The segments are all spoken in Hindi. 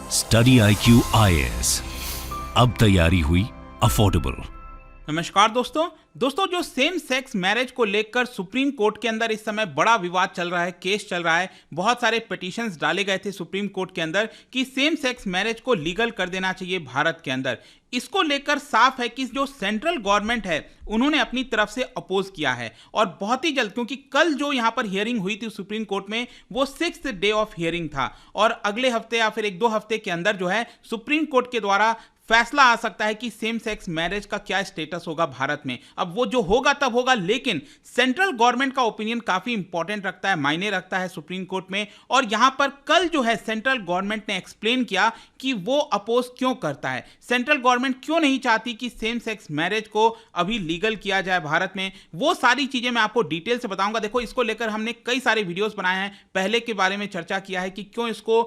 स्टडी IQ IAS, अब तैयारी हुई अफोर्डेबल। नमस्कार दोस्तों जो सेम सेक्स मैरिज को लेकर सुप्रीम कोर्ट के अंदर इस समय बड़ा विवाद चल रहा है, केस चल रहा है। बहुत सारे पिटीशंस डाले गए थे सुप्रीम कोर्ट के अंदर कि सेम सेक्स मैरिज को लीगल कर देना चाहिए भारत के अंदर। इसको लेकर साफ है कि जो सेंट्रल गवर्नमेंट है उन्होंने अपनी तरफ से अपोज किया है और बहुत ही जल्द, क्योंकि कल जो यहां पर हियरिंग हुई थी सुप्रीम कोर्ट में वो 6th डे ऑफ हियरिंग था और अगले हफ्ते या फिर 1-2 हफ्ते के अंदर जो है सुप्रीम कोर्ट के द्वारा फैसला आ सकता है कि सेम सेक्स मैरिज का क्या स्टेटस होगा भारत में। अब वो जो होगा तब होगा, लेकिन सेंट्रल गवर्नमेंट का ओपिनियन काफी इंपॉर्टेंट रखता है, मायने रखता है सुप्रीम कोर्ट में। और यहां पर कल जो है सेंट्रल गवर्नमेंट ने एक्सप्लेन किया कि वो अपोज क्यों करता है, सेंट्रल गवर्नमेंट क्यों नहीं चाहती कि सेम सेक्स मैरिज को अभी लीगल किया जाए भारत में। वो सारी चीजें मैं आपको डिटेल से बताऊंगा। देखो, इसको लेकर हमने कई सारे वीडियोस बनाए हैं, पहले के बारे में चर्चा किया है कि क्यों इसको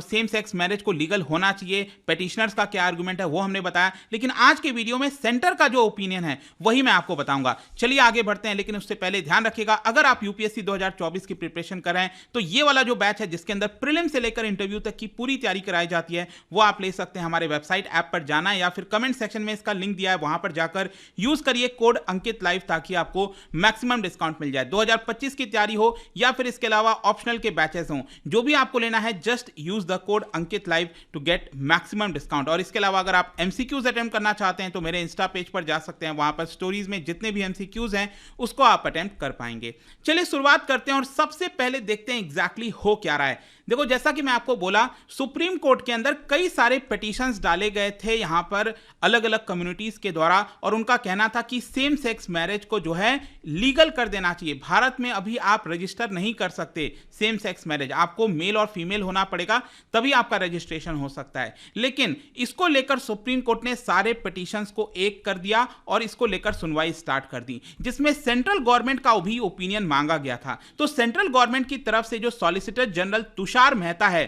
सेम सेक्स मैरिज को लीगल होना चाहिए, पेटिशनर्स का क्या आर्गुमेंट है वो हमने बताया। लेकिन आज के वीडियो में सेंटर का जो ओपिनियन है वही मैं आपको बताऊंगा। चलिए आगे बढ़ते हैं, लेकिन उससे पहले ध्यान रखिएगा, अगर आप यूपीएससी 2024 की प्रिपरेशन कर रहे हैं तो ये वाला जो बैच है जिसके अंदर प्रीलिम से लेकर इंटरव्यू तक की पूरी तैयारी कराई जाती है वो आप ले सकते हैं। हमारे वेबसाइट ऐप पर जाना है या फिर कमेंट सेक्शन में इसका लिंक दिया है, वहां पर जाकर यूज करिए कोड अंकित लाइव ताकि आपको मैक्सिमम डिस्काउंट मिल जाए। 2025 की तैयारी हो या फिर इसके अलावा ऑप्शनल के बैचेस हो, जो भी आपको लेना है just use the code Ankit live to get maximum discount. और इसके अलावा अगर आप एमसीक्यूज अटेम्प्ट करना चाहते हैं तो मेरे इंस्टा पेज पर जा सकते हैं, वहां पर स्टोरीज में जितने भी एमसीक्यूज हैं उसको आप अटेम्प्ट कर पाएंगे। चलिए शुरुआत करते हैं और सबसे पहले देखते हैं एग्जैक्टली हो क्या रहा है। देखो, जैसा कि मैं आपको बोला, सुप्रीम कोर्ट के अंदर कई सारे पिटीशंस डाले गए थे यहां पर अलग अलग कम्युनिटीज के द्वारा और उनका कहना था कि सेम सेक्स मैरिज को जो है लीगल कर देना चाहिए। भारत में अभी आप रजिस्टर नहीं कर सकते सेम सेक्स मैरिज, आपको मेल और फीमेल होना पड़ेगा तभी आपका रजिस्ट्रेशन हो सकता है। लेकिन इसको लेकर सुप्रीम कोर्ट ने सारे पिटीशंस को एक कर दिया और इसको लेकर सुनवाई स्टार्ट कर दी, जिसमें सेंट्रल गवर्नमेंट का भी ओपिनियन मांगा गया था। तो सेंट्रल गवर्नमेंट की तरफ से जो सॉलिसिटर जनरल तुषार मेहता है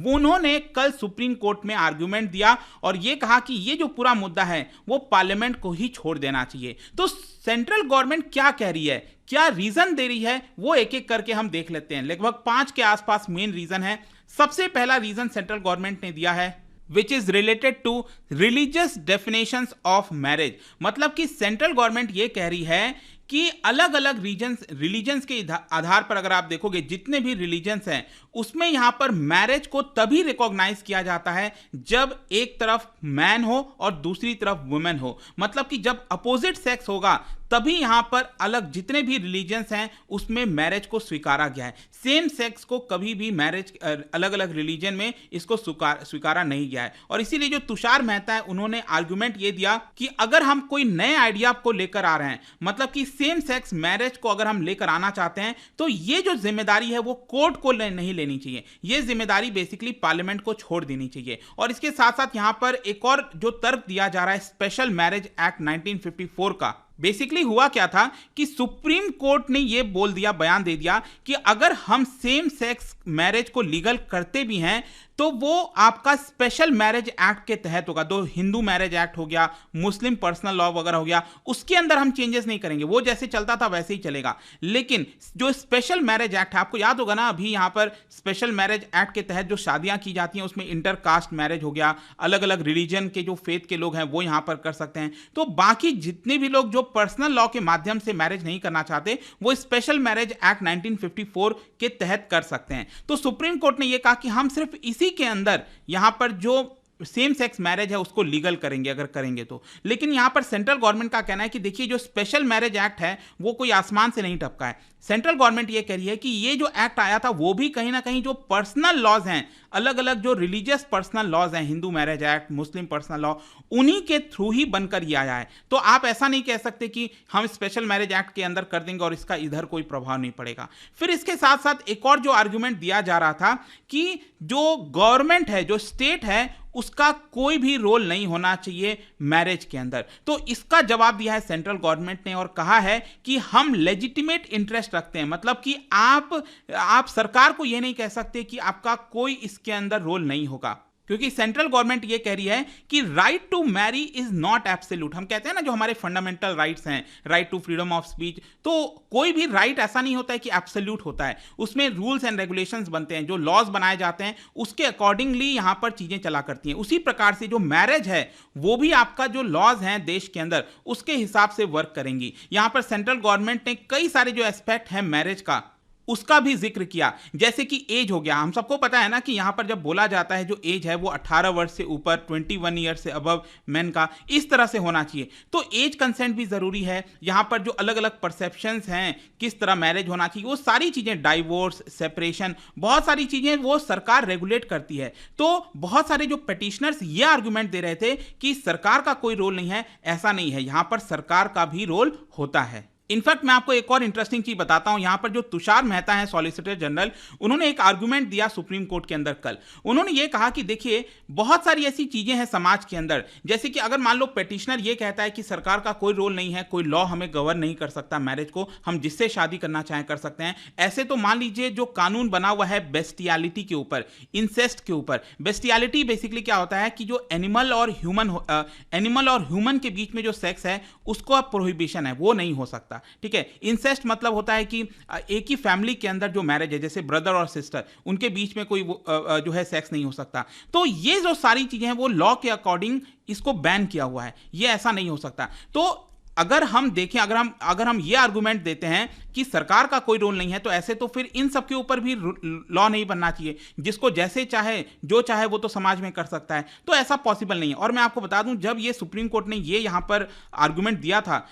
उन्होंने कल सुप्रीम कोर्ट में आर्गुमेंट दिया और यह कहा कि यह जो पूरा मुद्दा है वो पार्लियामेंट को ही छोड़ देना चाहिए। तो सेंट्रल गवर्नमेंट क्या कह रही है, क्या रीजन दे रही है, वो एक एक करके हम देख लेते हैं। लगभग 5 के आसपास मेन रीजन है। सबसे पहला रीजन सेंट्रल गवर्नमेंट ने दिया है which is related to religious definitions of marriage। मतलब कि सेंट्रल गवर्नमेंट ये कह रही है कि अलग अलग रिलीजन्स के आधार पर अगर आप देखोगे जितने भी रिलीजन्स हैं उसमें यहां पर मैरिज को तभी रिकॉग्नाइज किया जाता है जब एक तरफ मैन हो और दूसरी तरफ वुमेन हो। मतलब कि जब अपोजिट सेक्स होगा तभी यहां पर अलग जितने भी रिलीजन्स हैं उसमें मैरिज को स्वीकारा गया है। सेम सेक्स को कभी भी मैरिज अलग अलग रिलीजन में इसको स्वीकारा नहीं गया है। और इसीलिए जो तुषार मेहता है उन्होंने आर्गुमेंट ये दिया कि अगर हम कोई नए आइडिया को लेकर आ रहे हैं, मतलब कि सेम सेक्स मैरिज को अगर हम लेकर आना चाहते हैं तो ये जो जिम्मेदारी है वो कोर्ट को नहीं लेनी चाहिए, ये जिम्मेदारी बेसिकली पार्लियामेंट को छोड़ देनी चाहिए। और इसके साथ साथ यहां पर एक और जो तर्क दिया जा रहा है स्पेशल मैरिज एक्ट 1954 का। बेसिकली हुआ क्या था कि सुप्रीम कोर्ट ने यह बोल दिया, बयान दे दिया कि अगर हम सेम सेक्स मैरिज को लीगल करते भी हैं तो वो आपका स्पेशल मैरिज एक्ट के तहत होगा। तो हिंदू मैरिज एक्ट हो गया, मुस्लिम पर्सनल लॉ वगैरह हो गया, उसके अंदर हम चेंजेस नहीं करेंगे, वो जैसे चलता था वैसे ही चलेगा। लेकिन जो स्पेशल मैरिज एक्ट है, आपको याद होगा ना, अभी यहां पर स्पेशल मैरिज एक्ट के तहत जो शादियां की जाती हैं उसमें इंटरकास्ट मैरिज हो गया, अलग अलग रिलीजन के जो फेथ के लोग हैं वो यहां पर कर सकते हैं। तो बाकी जितने भी लोग जो पर्सनल लॉ के माध्यम से मैरिज नहीं करना चाहते वो स्पेशल मैरिज एक्ट 1954 के तहत कर सकते हैं। तो सुप्रीम कोर्ट ने यह कहा कि हम सिर्फ इसी के अंदर यहां पर जो सेम सेक्स मैरिज है उसको लीगल करेंगे अगर करेंगे तो। लेकिन यहां पर सेंट्रल गवर्नमेंट का कहना है कि देखिए जो स्पेशल मैरिज एक्ट है वो कोई आसमान से नहीं टपका है। सेंट्रल गवर्नमेंट ये कह रही है कि ये जो एक्ट आया था वो भी कहीं ना कहीं जो पर्सनल लॉज हैं, अलग अलग जो रिलीजियस पर्सनल लॉज हैं, हिंदू मैरिज एक्ट, मुस्लिम पर्सनल लॉ, उन्हीं के थ्रू ही बनकर ये आया है। तो आप ऐसा नहीं कह सकते कि हम स्पेशल मैरिज एक्ट के अंदर कर देंगे और इसका इधर कोई प्रभाव नहीं पड़ेगा। फिर इसके साथ साथ एक और जो आर्गुमेंट दिया जा रहा था कि जो गवर्नमेंट है, जो स्टेट है, उसका कोई भी रोल नहीं होना चाहिए मैरिज के अंदर। तो इसका जवाब दिया है सेंट्रल गवर्नमेंट ने और कहा है कि हम लेजिटिमेट इंटरेस्ट रखते हैं। मतलब कि आप सरकार को यह नहीं कह सकते कि आपका कोई इसके अंदर रोल नहीं होगा। क्योंकि सेंट्रल गवर्नमेंट ये कह रही है कि right to marry is not absolute. हम कहते हैं ना जो हमारे फंडामेंटल राइट्स हैं, right to freedom of speech, तो कोई भी राइट ऐसा नहीं होता है कि एब्सोल्यूट होता है, उसमें रूल्स एंड रेगुलेशंस बनते हैं, जो लॉज बनाए जाते हैं उसके अकॉर्डिंगली यहां पर चीजें चला करती हैं। उसी प्रकार से जो मैरिज है वो भी आपका जो लॉज हैं देश के अंदर उसके हिसाब से वर्क करेंगी। यहां पर सेंट्रल गवर्नमेंट ने कई सारे जो एस्पेक्ट है मैरिज का उसका भी जिक्र किया, जैसे कि एज हो गया। हम सबको पता है ना कि यहां पर जब बोला जाता है जो एज है वो 18 वर्ष से ऊपर, 21 ईयर से अबव मेन का इस तरह से होना चाहिए। तो एज कंसेंट भी जरूरी है। यहां पर जो अलग अलग परसेप्शंस हैं किस तरह मैरिज होना चाहिए, वो सारी चीजें, डाइवोर्स, सेपरेशन, बहुत सारी चीजें वो सरकार रेगुलेट करती है। तो बहुत सारे जो पिटिशनर्स ये आर्गुमेंट दे रहे थे कि सरकार का कोई रोल नहीं है, ऐसा नहीं है, यहां पर सरकार का भी रोल होता है। इनफैक्ट मैं आपको एक और इंटरेस्टिंग चीज बताता हूं, यहां पर जो तुषार मेहता हैं सॉलिसिटर जनरल, उन्होंने एक आर्गुमेंट दिया सुप्रीम कोर्ट के अंदर कल। उन्होंने ये कहा कि देखिए बहुत सारी ऐसी चीजें हैं समाज के अंदर, जैसे कि अगर मान लो पिटिशनर ये कहता है कि सरकार का कोई रोल नहीं है, कोई लॉ हमें गवर्न नहीं कर सकता मैरिज को, हम जिससे शादी करना चाहें कर सकते हैं। ऐसे तो मान लीजिए जो कानून बना हुआ है बेस्टियलिटी के ऊपर, इंसेस्ट के ऊपर। बेस्टियलिटी बेसिकली क्या होता है कि जो एनिमल और ह्यूमन के बीच में जो सेक्स है उसको अब प्रोहिबिशन है, वो नहीं हो सकता। ठीक है। इंसेस्ट मतलब होता है कि एक ही फैमिली के अंदर जो मैरिज है, जैसे ब्रदर और सिस्टर, उनके बीच में कोई जो है सेक्स नहीं हो सकता। तो ये जो सारी चीजें हैं वो लॉ के अकॉर्डिंग इसको बैन किया हुआ है, ये ऐसा नहीं हो सकता। तो अगर हम देखें, अगर हम ये आर्गुमेंट देते हैं कि सरकार का कोई रोल नहीं है, तो ऐसे तो फिर इन सब के ऊपर भी लॉ नहीं बनना चाहिए, जिसको जैसे चाहे जो चाहे वो तो समाज में कर सकता है। तो ऐसा पॉसिबल नहीं है। और मैं आपको बता दूं, जब ये सुप्रीम कोर्ट ने ये यहां पर आर्गुमेंट दिया था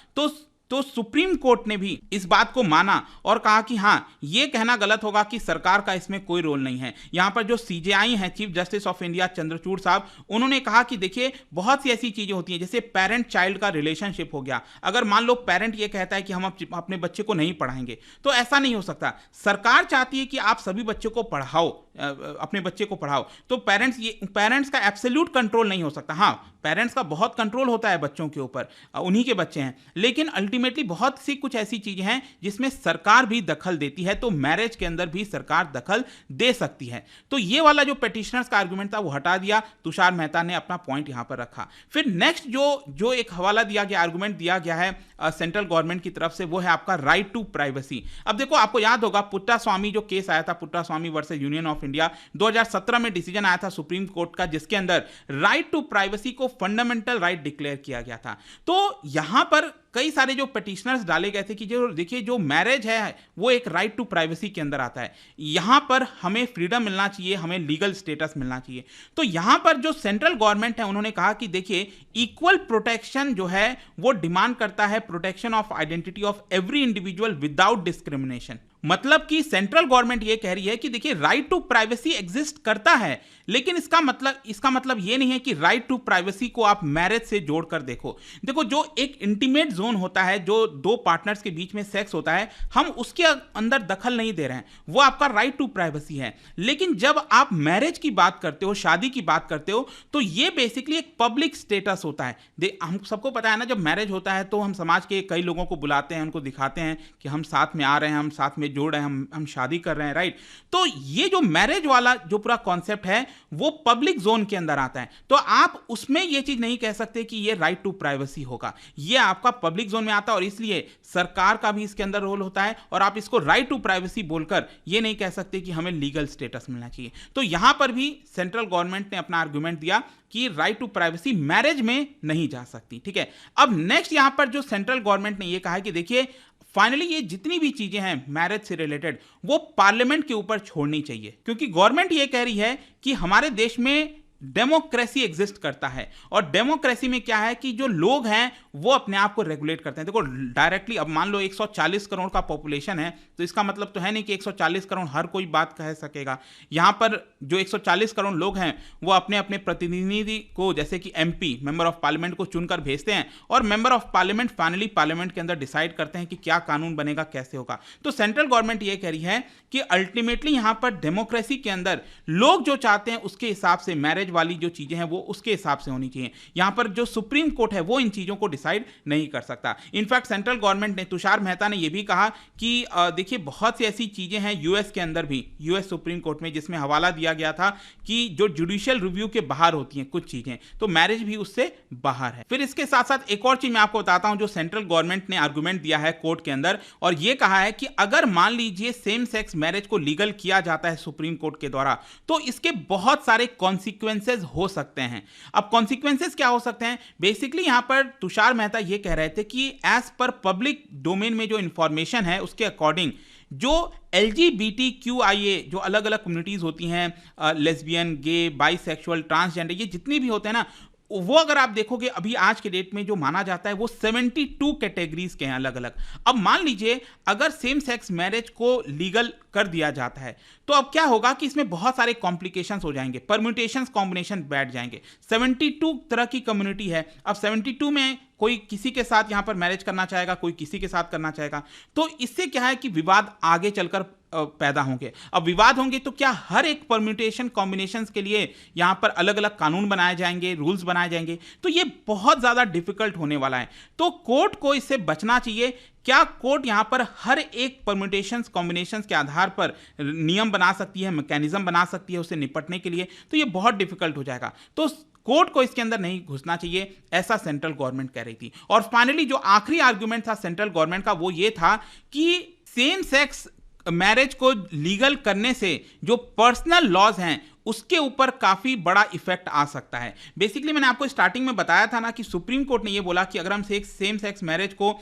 तो सुप्रीम कोर्ट ने भी इस बात को माना और कहा कि हां, यह कहना गलत होगा कि सरकार का इसमें कोई रोल नहीं है। यहां पर जो सीजेआई हैं, chief justice of India Chandrachud साहब, उन्होंने कहा कि देखिए बहुत सी ऐसी चीजें होती हैं, जैसे पेरेंट चाइल्ड का रिलेशनशिप हो गया। अगर मान लो पेरेंट ये कहता है कि हम अपने बच्चे को नहीं पढ़ाएंगे, तो ऐसा नहीं हो सकता। सरकार चाहती है कि आप सभी बच्चों को पढ़ाओ, अपने बच्चे को पढ़ाओ, तो पेरेंट्स का एब्सोल्यूट कंट्रोल नहीं हो सकता। हाँ, पेरेंट्स का बहुत कंट्रोल होता है बच्चों के ऊपर, उन्हीं के बच्चे हैं, लेकिन अल्टीमेटली बहुत सी कुछ ऐसी चीजें हैं जिसमें सरकार भी दखल देती है। तो मैरिज के अंदर भी सरकार दखल दे सकती है। तो ये वाला जो पिटिशनर्स का आर्गुमेंट था वो हटा दिया, तुषार मेहता ने अपना पॉइंट यहां पर रखा। फिर नेक्स्ट जो एक हवाला दिया गया, आर्गुमेंट दिया गया है सेंट्रल गवर्नमेंट की तरफ से, वो है आपका राइट टू प्राइवेसी। अब देखो, आपको याद होगा पुट्टास्वामी जो केस आया था, Puttaswamy versus union of India, 2017 में डिसीजन आया था सुप्रीम कोर्ट का, जिसके अंदर राइट टू प्राइवेसी को फंडामेंटल राइट डिक्लेयर किया गया था। तो यहां पर कई सारे जो पिटिशनर्स डाले गए थे कि जो देखिए जो मैरिज है वो एक राइट टू प्राइवेसी के अंदर आता है, यहां पर हमें फ्रीडम मिलना चाहिए, हमें लीगल स्टेटस मिलना चाहिए। तो यहां पर जो सेंट्रल गवर्नमेंट है उन्होंने कहा कि देखिए इक्वल प्रोटेक्शन जो है वो डिमांड करता है protection of identity of every individual without discrimination. मतलब कि सेंट्रल गवर्नमेंट ये कह रही है कि देखिए राइट टू प्राइवेसी एग्जिस्ट करता है, लेकिन इसका मतलब ये नहीं है कि राइट टू प्राइवेसी को आप मैरिज से जोड़कर देखो। जो एक इंटीमेट जोन होता है, जो दो पार्टनर्स के बीच में सेक्स होता है, हम उसके अंदर दखल नहीं दे रहे हैं, वो आपका राइट टू प्राइवेसी है। लेकिन जब आप मैरिज की बात करते हो, शादी की बात करते हो, तो ये बेसिकली एक पब्लिक स्टेटस होता है। हम सबको पता है ना, जब मैरिज होता है तो हम समाज के कई लोगों को बुलाते हैं, उनको दिखाते हैं कि हम साथ में आ रहे हैं, हम साथ में जोड़ रहे हैं, हम शादी कर रहे हैं, राइट। तो ये जो मैरिज वाला जो पूरा कॉन्सेप्ट है वो पब्लिक जोन के अंदर आता है। तो आप उसमें ये चीज नहीं कह सकते कि ये राइट टू प्राइवेसी होगा, ये आपका पब्लिक जोन में आता है, और इसलिए सरकार का भी इसके अंदर रोल होता है। और आप इसको राइट टू प्राइवेसी बोलकर ये नहीं कह सकते कि हमें लीगल स्टेटस मिलना चाहिए। तो यहां पर भी सेंट्रल गवर्नमेंट ने अपना आर्गुमेंट दिया कि राइट टू प्राइवेसी मैरिज में नहीं जा सकती। ठीक है। अब नेक्स्ट यहां पर जो सेंट्रल गवर्नमेंट ने यह कहा कि देखिए फाइनली ये जितनी भी चीजें हैं मैरिज से रिलेटेड वो पार्लियामेंट के ऊपर छोड़नी चाहिए, क्योंकि गवर्नमेंट ये कह रही है कि हमारे देश में डेमोक्रेसी एग्जिस्ट करता है, और डेमोक्रेसी में क्या है कि जो लोग हैं वो अपने आप को रेगुलेट करते हैं। देखो डायरेक्टली, अब मान लो 140 करोड़ का पॉपुलेशन है, तो इसका मतलब तो है नहीं कि 140 करोड़ हर कोई बात कह सकेगा। यहां पर जो 140 करोड़ लोग हैं वो अपने अपने प्रतिनिधि को, जैसे कि एमपी, मेंबर ऑफ पार्लियामेंट को चुनकर भेजते हैं, और member of parliament finally parliament के अंदर डिसाइड करते हैं कि क्या कानून बनेगा, कैसे होगा। तो सेंट्रल गवर्नमेंट ये कह रही है कि अल्टीमेटली यहां पर डेमोक्रेसी के अंदर लोग जो चाहते हैं उसके हिसाब से मैरिज वाली जो चीजें हैं वो उसके हिसाब से होनी चाहिए। यहां पर जो सुप्रीम कोर्ट है वो इन चीजों को डिसाइड नहीं कर सकता। इनफैक्ट सेंट्रल गवर्नमेंट ने, तुषार मेहता ने यह भी कहा कि देखिए बहुत सी ऐसी चीजें हैं यूएस के अंदर भी, यूएस सुप्रीम कोर्ट में, जिसमें हवाला दिया गया था कि जो जुडिशियल रिव्यू के बाहर होती हैं कुछ चीजें, तो मैरिज भी उससे बाहर है। फिर इसके साथ साथ एक और चीज मैं आपको बताता हूं जो सेंट्रल गवर्नमेंट ने आर्गुमेंट दिया है कोर्ट के अंदर, और यह कहा है कि अगर मान लीजिए सेम सेक्स मैरिज को लीगल किया जाता है सुप्रीम कोर्ट के द्वारा, तो इसके बहुत सारे कॉन्सिक्वेंसेज हो सकते हैं। अब कॉन्सिक्वेंसेज क्या हो सकते हैं? बेसिकली यहां पर तुषार मेहता यह कह रहे थे कि एज पर पब्लिक डोमेन में जो इंफॉर्मेशन है उसके अकॉर्डिंग जो LGBTQIA जो अलग अलग कम्युनिटीज होती हैं, लेस्बियन, गे, बाइसेक्सुअल, ट्रांसजेंडर, ये जितनी भी होते हैं ना, वो अगर आप देखोगे अभी आज के डेट में जो माना जाता है वो 72 कैटेगरीज के हैं अलग अलग। अब मान लीजिए अगर सेम सेक्स मैरिज को लीगल कर दिया जाता है तो अब क्या होगा कि इसमें बहुत सारे कॉम्प्लिकेशंस हो जाएंगे, परम्यूटेशंस, कॉम्बिनेशन बैठ जाएंगे। 72 तरह की कम्युनिटी है। अब 72 में कोई किसी के साथ यहां पर मैरिज करना चाहेगा, कोई किसी के साथ करना चाहेगा, तो इससे क्या है कि विवाद आगे चलकर पैदा होंगे। अब विवाद होंगे तो क्या हर एक परम्यूटेशन कॉम्बिनेशंस के लिए यहां पर अलग अलग कानून बनाए जाएंगे, रूल्स बनाए जाएंगे, तो ये बहुत ज्यादा डिफिकल्ट होने वाला है। तो कोर्ट को इससे बचना चाहिए। क्या कोर्ट यहां पर हर एक परम्यूटेशंस कॉम्बिनेशंस के आधार पर नियम बना सकती है, मैकेनिज्म बना सकती है उससे निपटने के लिए? तो ये बहुत डिफिकल्ट हो जाएगा। तो कोर्ट को इसके अंदर नहीं घुसना चाहिए, ऐसा सेंट्रल गवर्नमेंट कह रही थी। और फाइनली जो आखिरी आर्गुमेंट था सेंट्रल गवर्नमेंट का वो ये था कि सेम सेक्स मैरिज को लीगल करने से जो पर्सनल लॉज हैं उसके ऊपर काफी बड़ा इफेक्ट आ सकता है। बेसिकली मैंने आपको स्टार्टिंग में बताया था ना कि सुप्रीम कोर्ट ने ये बोला कि अगर हम सेम सेक्स मैरिज को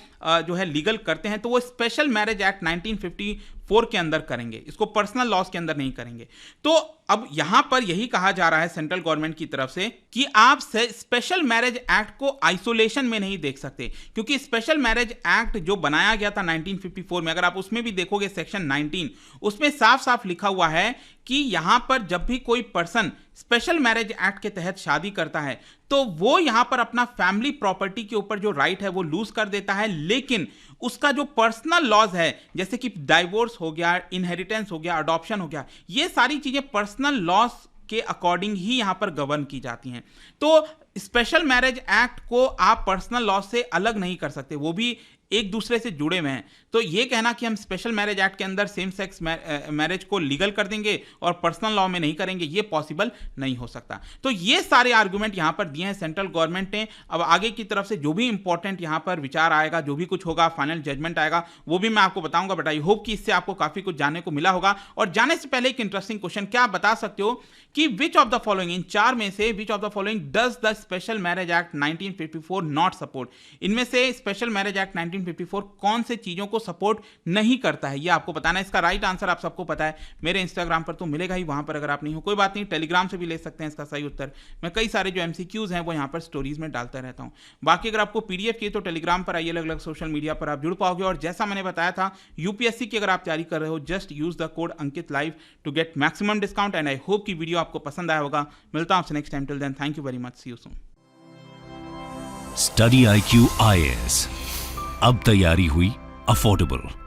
जो है लीगल करते हैं तो वो स्पेशल मैरिज एक्ट 1954 के अंदर करेंगे, इसको पर्सनल लॉज के अंदर नहीं करेंगे। तो अब यहां पर यही कहा जा रहा है सेंट्रल गवर्नमेंट की तरफ से कि आप स्पेशल मैरिज एक्ट को आइसोलेशन में नहीं देख सकते, क्योंकि स्पेशल मैरिज एक्ट जो बनाया गया था 1954 में, अगर आप उसमें भी देखोगे सेक्शन 19, उसमें साफ साफ लिखा हुआ है कि यहां पर जब भी कोई पर्सन स्पेशल मैरिज एक्ट के तहत शादी करता है तो वो यहां पर अपना फैमिली प्रॉपर्टी के ऊपर जो राइट है वो लूज कर देता है, लेकिन उसका जो पर्सनल लॉज है जैसे कि डाइवोर्स हो गया, इनहेरिटेंस हो गया, अडॉप्शन हो गया, ये सारी चीजें पर्सनल लॉज के अकॉर्डिंग ही यहां पर गवर्न की जाती हैं। तो स्पेशल मैरिज एक्ट को आप पर्सनल लॉ से अलग नहीं कर सकते, वो भी एक दूसरे से जुड़े हुए हैं। तो ये कहना कि हम स्पेशल मैरिज एक्ट के अंदर सेम सेक्स मैरिज को लीगल कर देंगे और पर्सनल लॉ में नहीं करेंगे, ये पॉसिबल नहीं हो सकता। तो ये सारे आर्गुमेंट यहां पर दिए हैं सेंट्रल गवर्नमेंट ने। अब आगे की तरफ से जो भी इंपॉर्टेंट यहां पर विचार आएगा, जो भी कुछ होगा, फाइनल जजमेंट आएगा, वो भी मैं आपको बताऊंगा। बट आई होप कि इससे आपको काफी कुछ जानने को मिला होगा। और जाने से पहले एक इंटरेस्टिंग क्वेश्चन, क्या आप बता सकते हो कि विच ऑफ द फॉलोइंग, इन चार में से which of the following does the special marriage act 1954 not support? इनमें से स्पेशल मैरिज एक्ट 1954 कौन से चीजों को सपोर्ट नहीं करता है, ये आपको बताना है। इसका राइट आंसर आप सबको पता है, मेरे इंस्टाग्राम पर तो मिलेगा ही, वहां पर अगर आप नहीं हो कोई बात नहीं, टेलीग्राम से भी ले सकते हैं इसका सही उत्तर। मैं कई सारे जो एमसीक्यूज हैं वो यहां पर स्टोरीज में डालता रहता हूं। बाकी अगर आपको पीडीएफ चाहिए तो टेलीग्राम पर आइए, अलग अलग सोशल मीडिया पर आप जुड़ पाओगे। और जैसा मैंने बताया था, यूपीएससी की अगर आप तैयारी कर रहे हो, just use the code Ankit live to get maximum discount. And I hope की वीडियो आपको पसंद आया होगा। मिलता हूं आपसे next time, till then thank you very much, see you soon. Study IQ IAS, अब तैयारी हुई अफोर्डेबल।